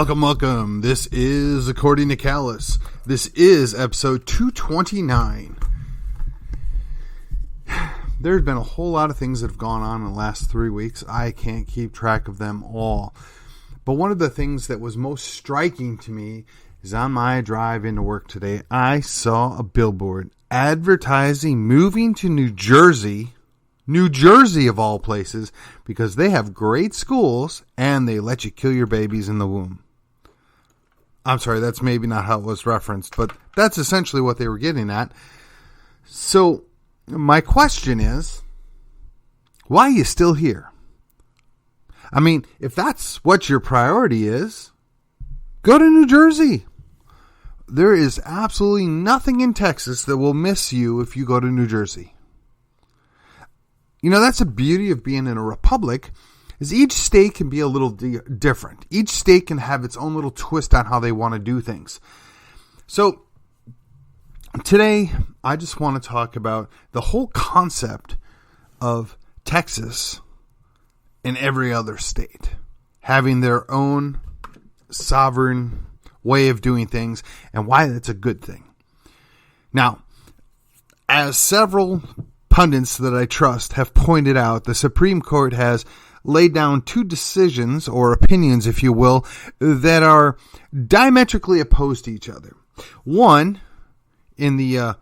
Welcome. This is According to Callus. This is episode 229. There's been a whole lot of things that have gone on in the last 3 weeks. I can't keep track of them all. But one of the things that was most striking to me is on my drive into work today, I saw a billboard advertising moving to New Jersey of all places, because they have great schools and they let you kill your babies in the womb. I'm sorry, that's maybe not how it was referenced, but that's essentially what they were getting at. So my question is, why are you still here? I mean, if that's what your priority is, go to New Jersey. There is absolutely nothing in Texas that will miss you if you go to New Jersey. You know, that's the beauty of being in a republic, is each state can be a little different. Each state can have its own little twist on how they want to do things. So today, I just want to talk about the whole concept of Texas and every other state having their own sovereign way of doing things and why that's a good thing. Now, as several pundits that I trust have pointed out, the Supreme Court has laid down two decisions, or opinions, if you will, that are diametrically opposed to each other. One, in the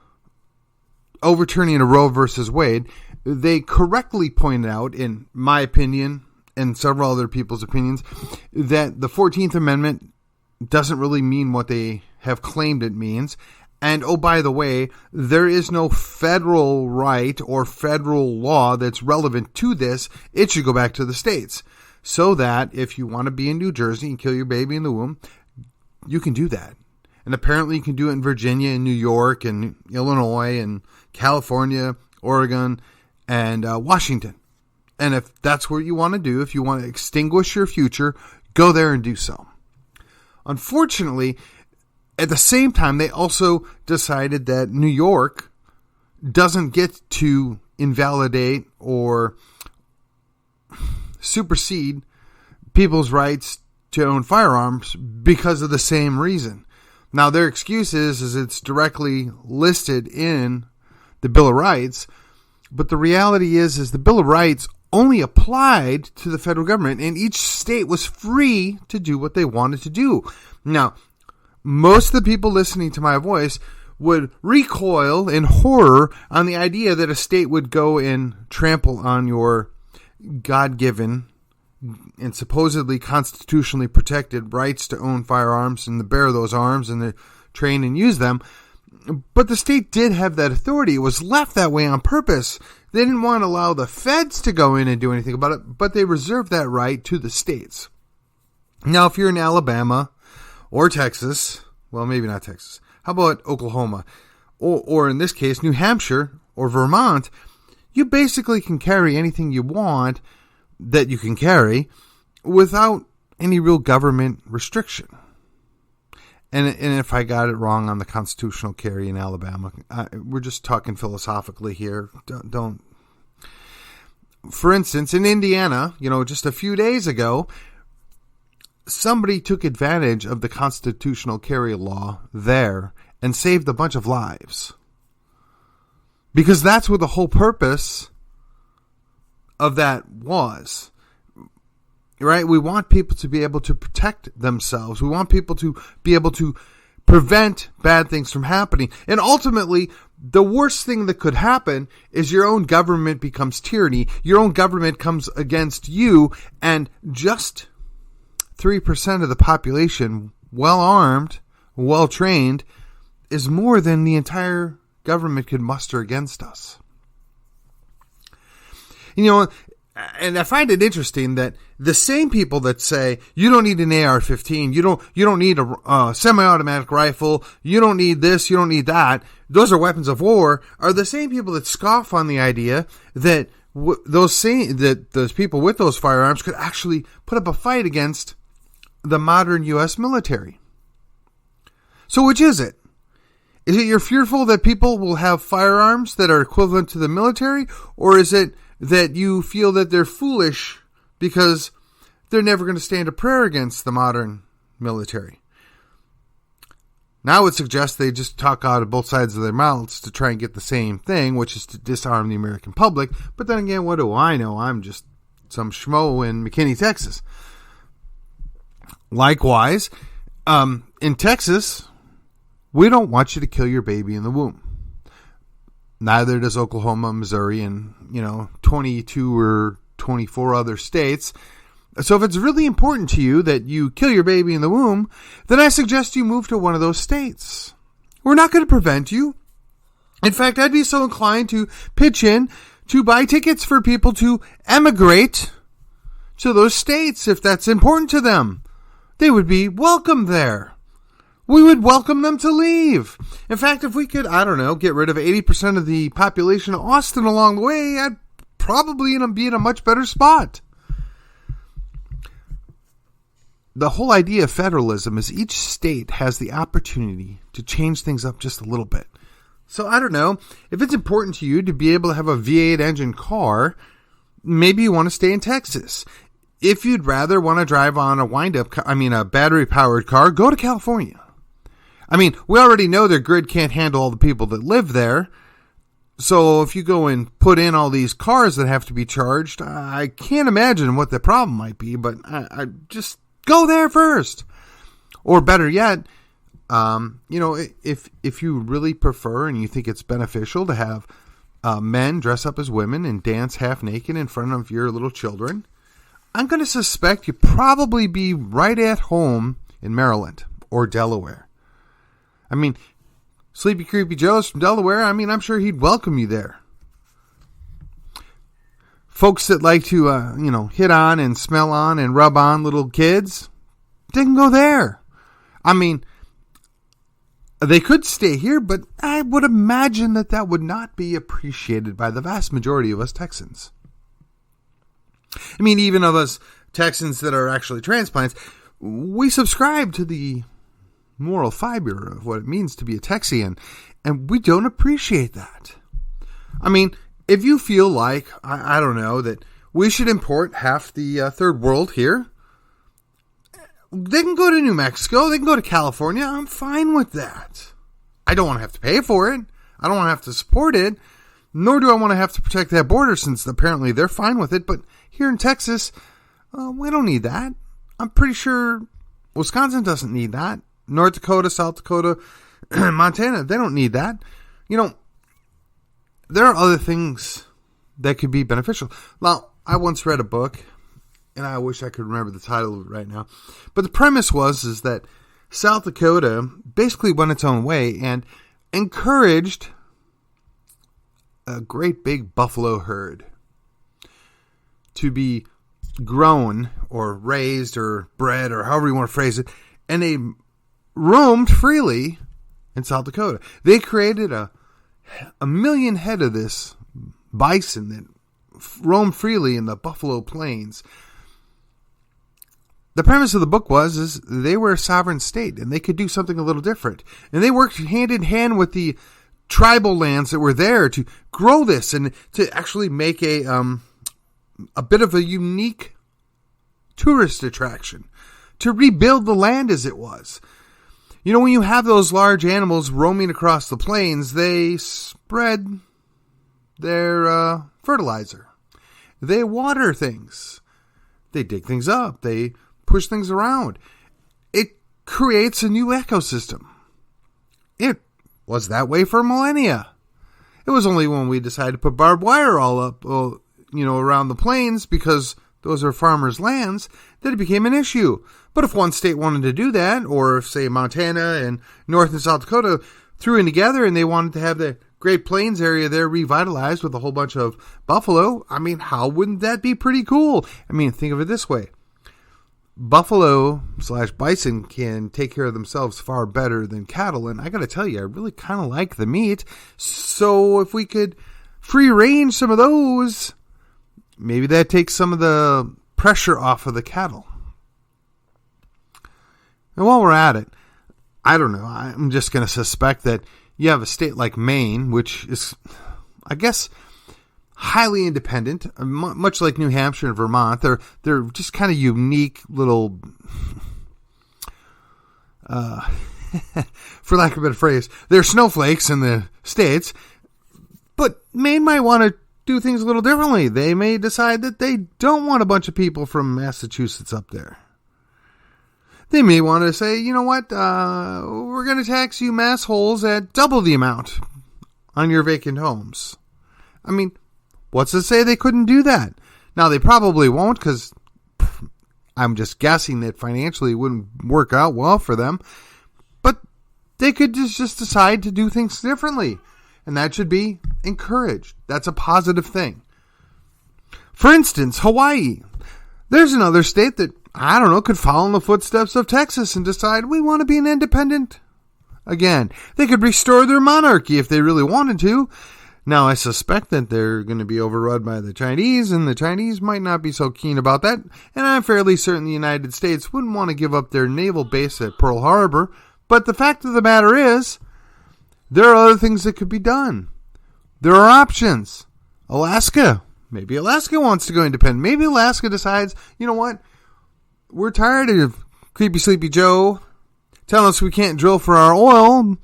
overturning of Roe versus Wade, they correctly pointed out, in my opinion and several other people's opinions, that the 14th Amendment doesn't really mean what they have claimed it means. And, oh, by the way, there is no federal right or federal law that's relevant to this. It should go back to the states. So that if you want to be in New Jersey and kill your baby in the womb, you can do that. And apparently you can do it in Virginia and New York and Illinois and California, Oregon, and Washington. And if that's what you want to do, if you want to extinguish your future, go there and do so. Unfortunately, at the same time, they also decided that New York doesn't get to invalidate or supersede people's rights to own firearms because of the same reason. Now, their excuse is it's directly listed in the Bill of Rights, but the reality is the Bill of Rights only applied to the federal government, and each state was free to do what they wanted to do. Now, most of the people listening to my voice would recoil in horror on the idea that a state would go and trample on your God-given and supposedly constitutionally protected rights to own firearms and to bear those arms and to train and use them. But the state did have that authority. It was left that way on purpose. They didn't want to allow the feds to go in and do anything about it, but they reserved that right to the states. Now, if you're in Alabama or Texas, well, maybe not Texas. How about Oklahoma? Or in this case, New Hampshire or Vermont, you basically can carry anything you want that you can carry without any real government restriction. And if I got it wrong on the constitutional carry in Alabama, we're just talking philosophically here. Don't. For instance, in Indiana, just a few days ago, somebody took advantage of the constitutional carry law there and saved a bunch of lives. Because that's what the whole purpose of that was. Right? We want people to be able to protect themselves. We want people to be able to prevent bad things from happening. And ultimately, the worst thing that could happen is your own government becomes tyranny. Your own government comes against you, and just 3% of the population, well-armed, well-trained, is more than the entire government could muster against us. And I find it interesting that the same people that say, you don't need an AR-15, you don't need a semi-automatic rifle, you don't need this, you don't need that, those are weapons of war, are the same people that scoff on the idea that those people with those firearms could actually put up a fight against the modern U.S. military. So which is it? Is it you're fearful that people will have firearms that are equivalent to the military? Or is it that you feel that they're foolish because they're never going to stand a prayer against the modern military. Now I would suggest they just talk out of both sides of their mouths to try and get the same thing, which is to disarm the American public. But then again, what do I know? I'm just some schmo in McKinney, Texas. Likewise, in Texas, we don't want you to kill your baby in the womb. Neither does Oklahoma, Missouri, and 22 or 24 other states. So if it's really important to you that you kill your baby in the womb, then I suggest you move to one of those states. We're not going to prevent you. In fact, I'd be so inclined to pitch in to buy tickets for people to emigrate to those states if that's important to them. They would be welcome there. We would welcome them to leave. In fact, if we could, get rid of 80% of the population of Austin along the way, I'd probably be in a much better spot. The whole idea of federalism is each state has the opportunity to change things up just a little bit. So I don't know, if it's important to you to be able to have a V8 engine car, maybe you want to stay in Texas. If you'd rather want to drive on a battery-powered car, go to California. We already know their grid can't handle all the people that live there. So if you go and put in all these cars that have to be charged, I can't imagine what the problem might be, but I just go there first. Or better yet, if you really prefer and you think it's beneficial to have men dress up as women and dance half naked in front of your little children, I'm going to suspect you'd probably be right at home in Maryland or Delaware. Sleepy Creepy Joe's from Delaware, I'm sure he'd welcome you there. Folks that like to, hit on and smell on and rub on little kids, they can go there. They could stay here, but I would imagine that would not be appreciated by the vast majority of us Texans. Even of us Texans that are actually transplants, we subscribe to the moral fiber of what it means to be a Texian, and we don't appreciate that. If you feel like, I don't know, that we should import half the third world here, they can go to New Mexico, they can go to California, I'm fine with that. I don't want to have to pay for it, I don't want to have to support it, nor do I want to have to protect that border since apparently they're fine with it, but here in Texas, we don't need that. I'm pretty sure Wisconsin doesn't need that. North Dakota, South Dakota, Montana, they don't need that. There are other things that could be beneficial. Now, I once read a book, and I wish I could remember the title of it right now, but the premise is that South Dakota basically went its own way and encouraged a great big buffalo herd to be grown or raised or bred or however you want to phrase it, and they roamed freely in South Dakota. They created a million head of this bison that roamed freely in the Buffalo Plains. The premise of the book is they were a sovereign state and they could do something a little different. And they worked hand in hand with the tribal lands that were there to grow this and to actually make a bit of a unique tourist attraction, to rebuild the land as it was. When you have those large animals roaming across the plains, they spread their fertilizer. They water things. They dig things up. They push things around. It creates a new ecosystem. It was that way for millennia. It was only when we decided to put barbed wire all up, around the plains because those are farmers' lands, that it became an issue. But if one state wanted to do that, or if, say, Montana and North and South Dakota threw in together and they wanted to have the Great Plains area there revitalized with a whole bunch of buffalo, how wouldn't that be pretty cool? Think of it this way. Buffalo/bison can take care of themselves far better than cattle, and I gotta tell you, I really kind of like the meat. So if we could free range some of those, maybe that takes some of the pressure off of the cattle. And while we're at it, I don't know, I'm just going to suspect that you have a state like Maine, which is, I guess, highly independent, much like New Hampshire and Vermont. They're just kind of unique little for lack of a better phrase, they're snowflakes in the states, but Maine might want to do things a little differently. They may decide that they don't want a bunch of people from Massachusetts up there. They may want to say, you know what, we're going to tax you massholes at double the amount on your vacant homes. I mean, what's to say they couldn't do that? Now, they probably won't, because I'm just guessing that financially it wouldn't work out well for them. But they could just decide to do things differently. And that should be encouraged. That's a positive thing. For instance, Hawaii. There's another state that, I don't know, could follow in the footsteps of Texas and decide we want to be an independent. Again, they could restore their monarchy if they really wanted to. Now, I suspect that they're going to be overrun by the Chinese, and the Chinese might not be so keen about that. And I'm fairly certain the United States wouldn't want to give up their naval base at Pearl Harbor. But the fact of the matter is, there are other things that could be done. There are options. Alaska. Maybe Alaska wants to go independent. Maybe Alaska decides, you know what? We're tired of Creepy Sleepy Joe telling us we can't drill for our oil,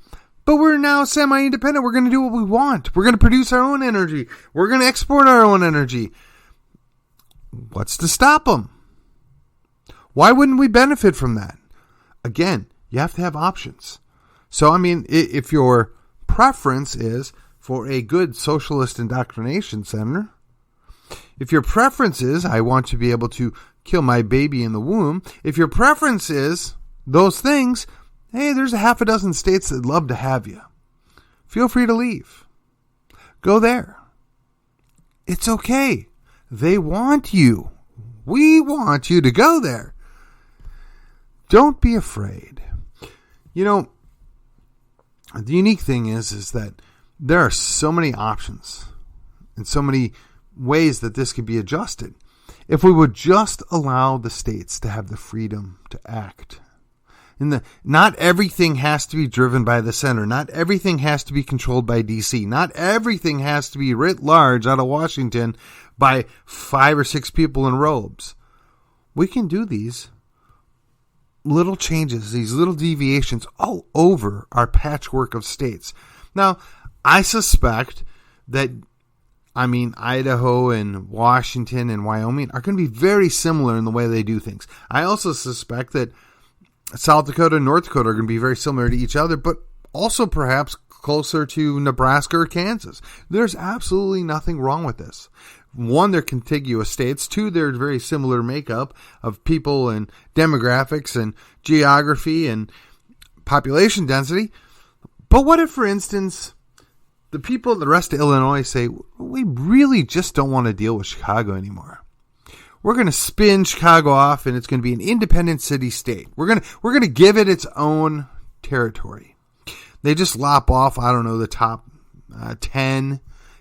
but we're now semi-independent. We're going to do what we want. We're going to produce our own energy. We're going to export our own energy. What's to stop them? Why wouldn't we benefit from that? Again, you have to have options. So, I mean, if your preference is for a good socialist indoctrination center, if your preference is, I want to be able to kill my baby in the womb, if your preference is those things, hey, there's a half a dozen states that love to have you. Feel free to leave. Go there. It's okay. They want you. We want you to go there. Don't be afraid. You know, the unique thing is that there are so many options and so many ways that this could be adjusted. If we would just allow the states to have the freedom to act. Not everything has to be driven by the center. Not everything has to be controlled by D.C. Not everything has to be writ large out of Washington by 5 or 6 people in robes. We can do these little changes, these little deviations all over our patchwork of states. Now, I suspect that, Idaho and Washington and Wyoming are going to be very similar in the way they do things. I also suspect that South Dakota and North Dakota are going to be very similar to each other, but also perhaps closer to Nebraska or Kansas. There's absolutely nothing wrong with this. 1, they're contiguous states. 2, they're very similar makeup of people and demographics and geography and population density. But what if, for instance, the people of the rest of Illinois say, we really just don't want to deal with Chicago anymore. We're going to spin Chicago off, and it's going to be an independent city-state. We're going to give it its own territory. They just lop off, the top 10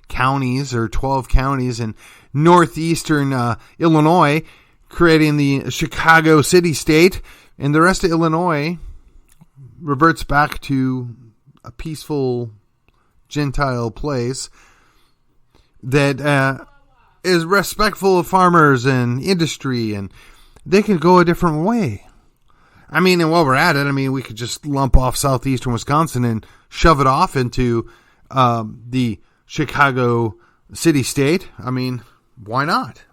counties or 12 counties in northeastern Illinois, creating the Chicago city-state, and the rest of Illinois reverts back to a peaceful Gentile place that is respectful of farmers and industry, and they can go a different way. And while we're at it, we could just lump off southeastern Wisconsin and shove it off into the Chicago city-state. Why not?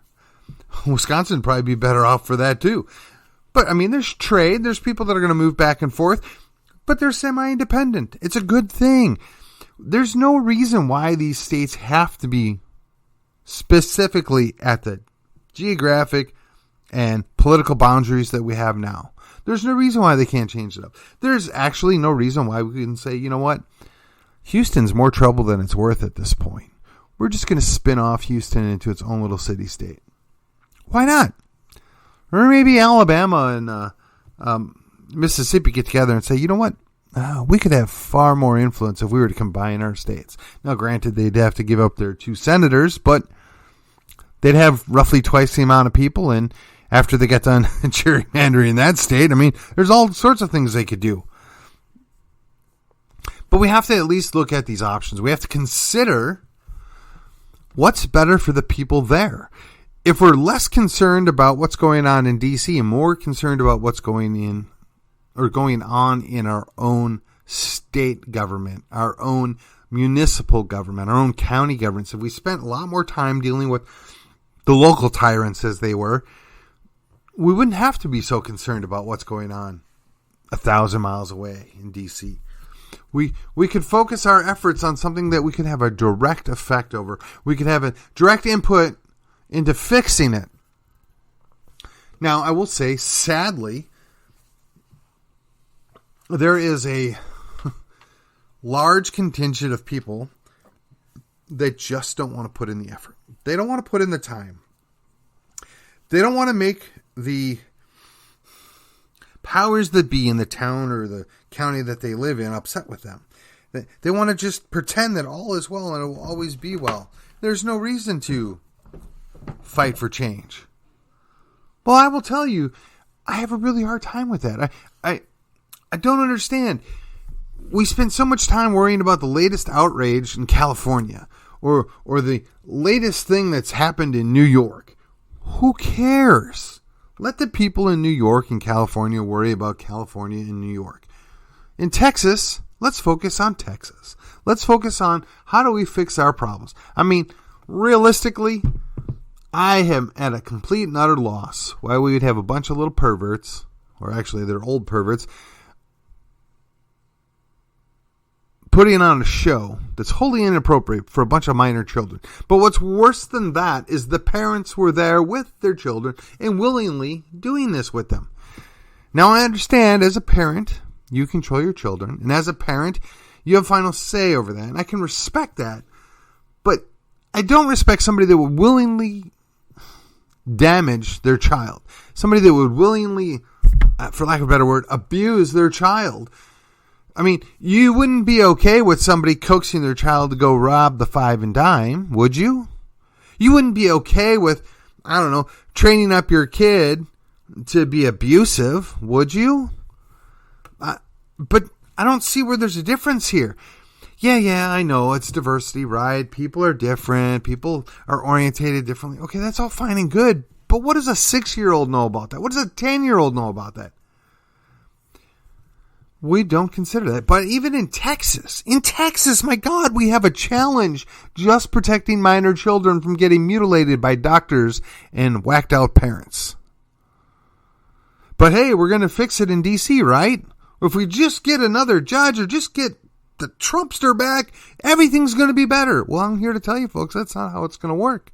Wisconsin would probably be better off for that too. But, there's trade. There's people that are going to move back and forth, but they're semi-independent. It's a good thing. There's no reason why these states have to be specifically at the geographic and political boundaries that we have now. There's no reason why they can't change it up. There's actually no reason why we can say, you know what? Houston's more trouble than it's worth at this point. We're just going to spin off Houston into its own little city-state. Why not? Or maybe Alabama and Mississippi get together and say, you know what? We could have far more influence if we were to combine our states. Now, granted, they'd have to give up their 2 senators, but they'd have roughly twice the amount of people. And after they get done gerrymandering that state, there's all sorts of things they could do. But we have to at least look at these options. We have to consider what's better for the people there. If we're less concerned about what's going on in D.C. and more concerned about what's going going on in our own state government, our own municipal government, our own county governments, if we spent a lot more time dealing with the local tyrants as they were, we wouldn't have to be so concerned about what's going on 1,000 miles away in D.C. We could focus our efforts on something that we could have a direct effect over. We could have a direct input into fixing it. Now, I will say, sadly, there is a large contingent of people that just don't want to put in the effort. They don't want to put in the time. They don't want to make the powers that be in the town or the county that they live in upset with them. They want to just pretend that all is well and it will always be well. There's no reason to fight for change. Well, I will tell you, I have a really hard time with that. I don't understand. We spend so much time worrying about the latest outrage in California or the latest thing that's happened in New York. Who cares? Let the people in New York and California worry about California and New York. In Texas, let's focus on Texas. Let's focus on how do we fix our problems. I mean, realistically, I am at a complete and utter loss why we would have a bunch of little perverts, or actually they're old perverts, putting on a show that's wholly inappropriate for a bunch of minor children. But what's worse than that is the parents were there with their children and willingly doing this with them. Now, I understand as a parent, you control your children, and as a parent, you have final say over that, and I can respect that. But I don't respect somebody that would willingly damage their child. Somebody that would willingly, for lack of a better word, abuse their child. I mean, you wouldn't be okay with somebody coaxing their child to go rob the 5 and dime, would you? You wouldn't be okay with, I don't know, training up your kid to be abusive, would you? But I don't see where there's a difference here. Yeah, I know it's diversity, right? People are different. People are orientated differently. Okay, that's all fine and good. But what does a 6-year-old know about that? What does a 10-year-old know about that? We don't consider that. But even in Texas, my God, we have a challenge just protecting minor children from getting mutilated by doctors and whacked out parents. But hey, we're going to fix it in D.C., right? If we just get another judge or just get the Trumpster back, everything's going to be better. Well, I'm here to tell you, folks, that's not how it's going to work.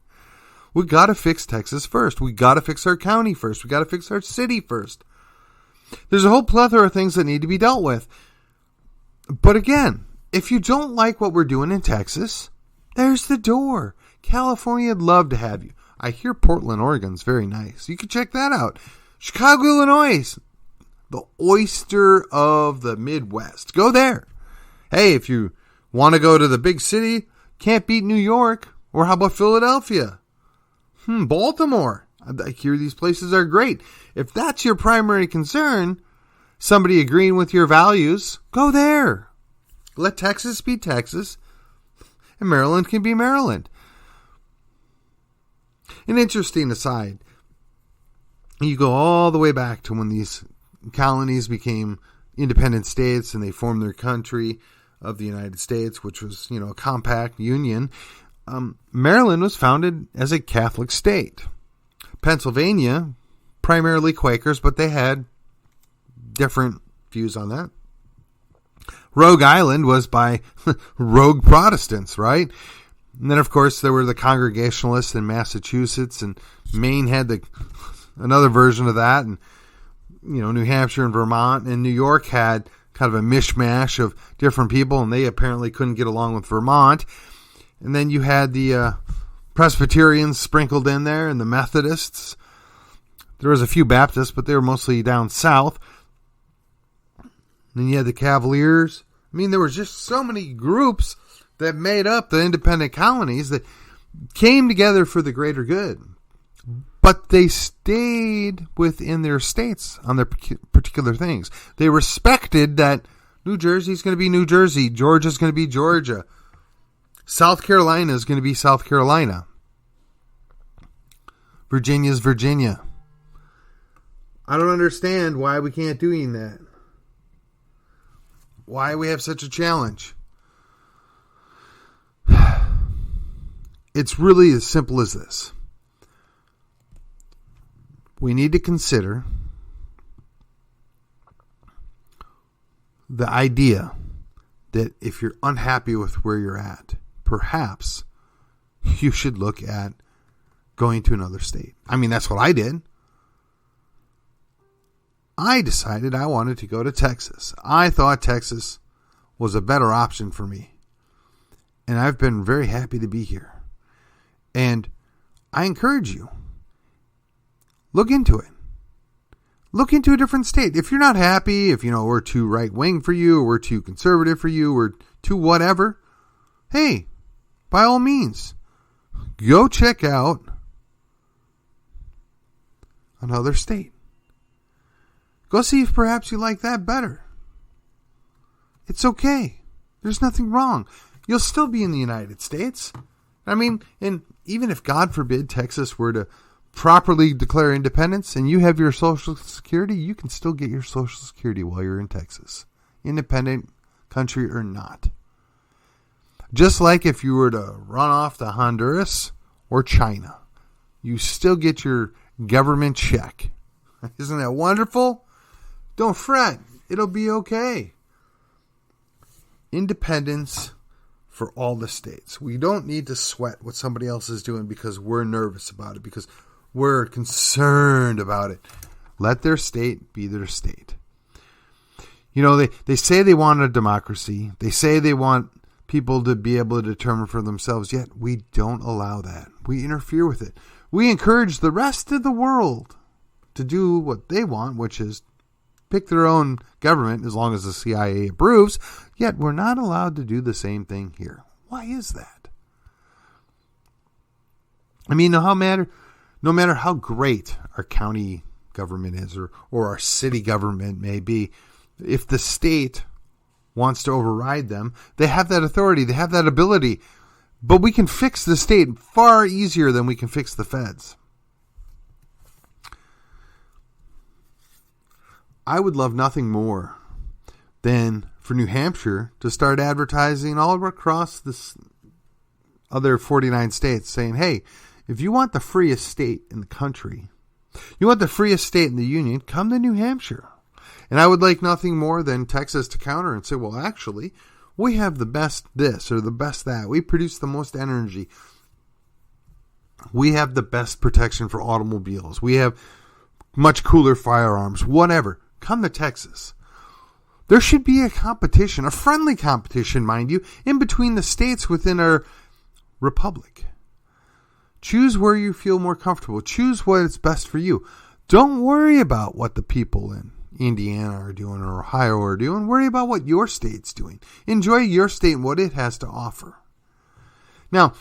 We got to fix Texas first. We got to fix our county first. We got to fix our city first. There's a whole plethora of things that need to be dealt with. But again, if you don't like what we're doing in Texas, there's the door. California'd love to have you. I hear Portland, Oregon's very nice. You can check that out. Chicago, Illinois, the oyster of the Midwest. Go there. Hey, if you want to go to the big city, can't beat New York. Or how about Philadelphia? Baltimore. I hear these places are great. If that's your primary concern, somebody agreeing with your values, go there. Let Texas be Texas, and Maryland can be Maryland. An interesting aside, you go all the way back to when these colonies became independent states and they formed their country of the United States, which was, a compact union. Maryland was founded as a Catholic state. Pennsylvania, primarily Quakers, but they had different views on that. Rogue Island was by rogue Protestants, right? And then, of course, there were the Congregationalists in Massachusetts, and Maine had another version of that, and New Hampshire and Vermont, and New York had kind of a mishmash of different people, and they apparently couldn't get along with Vermont. And then you had the Presbyterians sprinkled in there, and the Methodists. There was a few Baptists, but they were mostly down south. And then you had the Cavaliers. I mean, there was just so many groups that made up the independent colonies that came together for the greater good. But they stayed within their states on their particular things. They respected that New Jersey's going to be New Jersey, Georgia's going to be Georgia, South Carolina is going to be South Carolina, Virginia's Virginia. I don't understand why we can't doing that. why we have such a challenge. It's really as simple as this. We need to consider the idea that if you're unhappy with where you're at, perhaps you should look at going to another state. I mean, that's what I did. I decided I wanted to go to Texas. I thought Texas was a better option for me. And I've been very happy to be here. And I encourage you, look into it. Look into a different state. If you're not happy, if we're too right-wing for you, or we're too conservative for you, or too whatever, hey, by all means, go check out another state. Go see if perhaps you like that better. It's okay. There's nothing wrong. You'll still be in the United States. I mean, and even if, God forbid, Texas were to properly declare independence and you have your Social Security, you can still get your Social Security while you're in Texas. Independent country or not. Just like if you were to run off to Honduras or China, you still get your government check. Isn't that wonderful? Don't fret. It'll be okay. Independence for all the states. We don't need to sweat what somebody else is doing because we're nervous about it, because we're concerned about it. Let their state be their state. They say they want a democracy. They say they want people to be able to determine for themselves, yet we don't allow that. We interfere with it. We encourage the rest of the world to do what they want, which is pick their own government as long as the CIA approves, yet we're not allowed to do the same thing here. Why is that? I mean, no matter how great our county government is or our city government may be, if the state wants to override them, they have that authority, they have that ability, but we can fix the state far easier than we can fix the feds. I would love nothing more than for New Hampshire to start advertising all across this other 49 states saying, hey, if you want the freest state in the country, you want the freest state in the union, come to New Hampshire. And I would like nothing more than Texas to counter and say, well, actually, we have the best this or the best that. We produce the most energy. We have the best protection for automobiles. We have much cooler firearms, whatever. Come to Texas. There should be a competition, a friendly competition, mind you, in between the states within our republic. Choose where you feel more comfortable. Choose what is best for you. Don't worry about what the people in Indiana are doing or Ohio are doing. Worry about what your state's doing. Enjoy your state and what it has to offer. Now,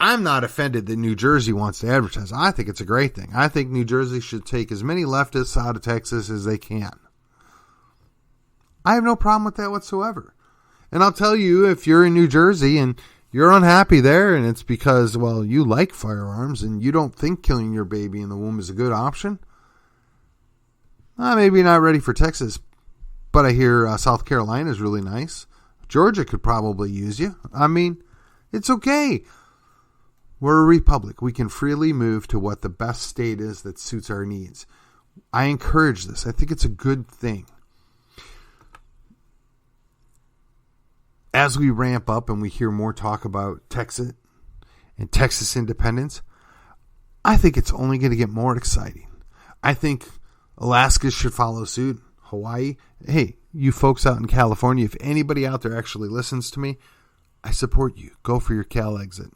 I'm not offended that New Jersey wants to advertise. I think it's a great thing. I think New Jersey should take as many leftists out of Texas as they can. I have no problem with that whatsoever. And I'll tell you, if you're in New Jersey and you're unhappy there and it's because, well, you like firearms and you don't think killing your baby in the womb is a good option, maybe you're not ready for Texas. But I hear South Carolina is really nice. Georgia could probably use you. I mean, it's okay. We're a republic. We can freely move to what the best state is that suits our needs. I encourage this. I think it's a good thing. As we ramp up and we hear more talk about Texas and Texas independence, I think it's only going to get more exciting. I think Alaska should follow suit. Hawaii. Hey, you folks out in California, if anybody out there actually listens to me, I support you. Go for your Cal exit.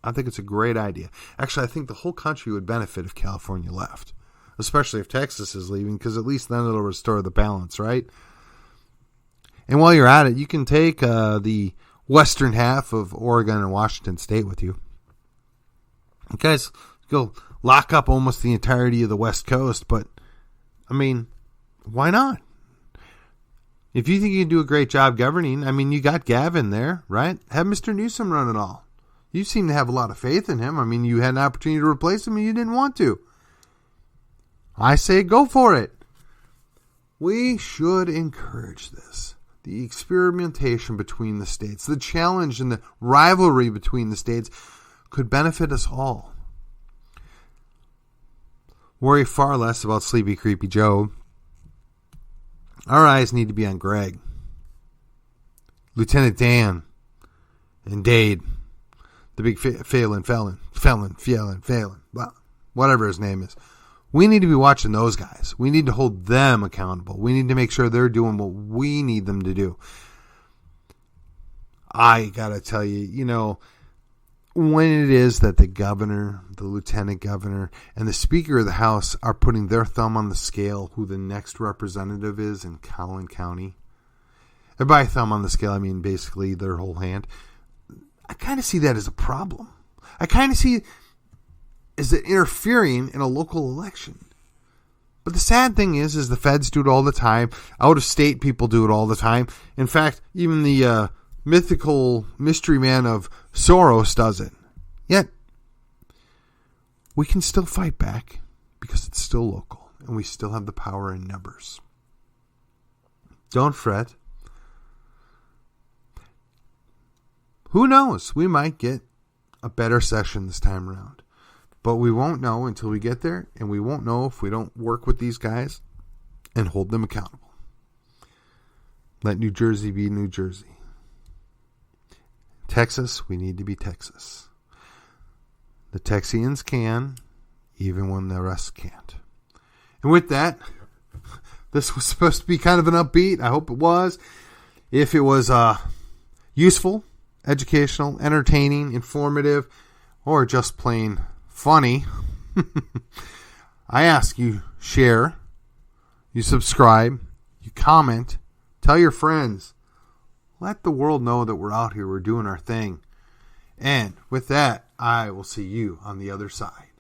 I think it's a great idea. Actually, I think the whole country would benefit if California left, especially if Texas is leaving, because at least then it'll restore the balance, right? And while you're at it, you can take the western half of Oregon and Washington State with you. You guys go lock up almost the entirety of the West Coast, but, I mean, why not? If you think you can do a great job governing, I mean, you got Gavin there, right? Have Mr. Newsom run it all. You seem to have a lot of faith in him. I mean, you had an opportunity to replace him and you didn't want to. I say go for it. We should encourage this. the experimentation between the states, the challenge and the rivalry between the states could benefit us all. Worry far less about Sleepy Creepy Joe. Our eyes need to be on Greg, Lieutenant Dan, and Dade, the big felon, well, whatever his name is. We need to be watching those guys. We need to hold them accountable. We need to make sure they're doing what we need them to do. I gotta tell you, when it is that the governor, the lieutenant governor, and the speaker of the House are putting their thumb on the scale who the next representative is in Collin County, and by thumb on the scale, I mean basically their whole hand, I kind of see that as a problem. I kind of see is it interfering in a local election. But the sad thing is the feds do it all the time. Out of state people do it all the time. In fact, even the mythical mystery man of Soros does it. Yet, we can still fight back because it's still local and we still have the power in numbers. Don't fret. Who knows? We might get a better session this time around. But we won't know until we get there, and we won't know if we don't work with these guys and hold them accountable. Let New Jersey be New Jersey. Texas, we need to be Texas. The Texians can, even when the rest can't. And with that, this was supposed to be kind of an upbeat. I hope it was. If it was useful, educational, entertaining, informative, or just plain funny, I ask you share, you subscribe, you comment, tell your friends. Let the world know that we're out here, we're doing our thing. And with that, I will see you on the other side.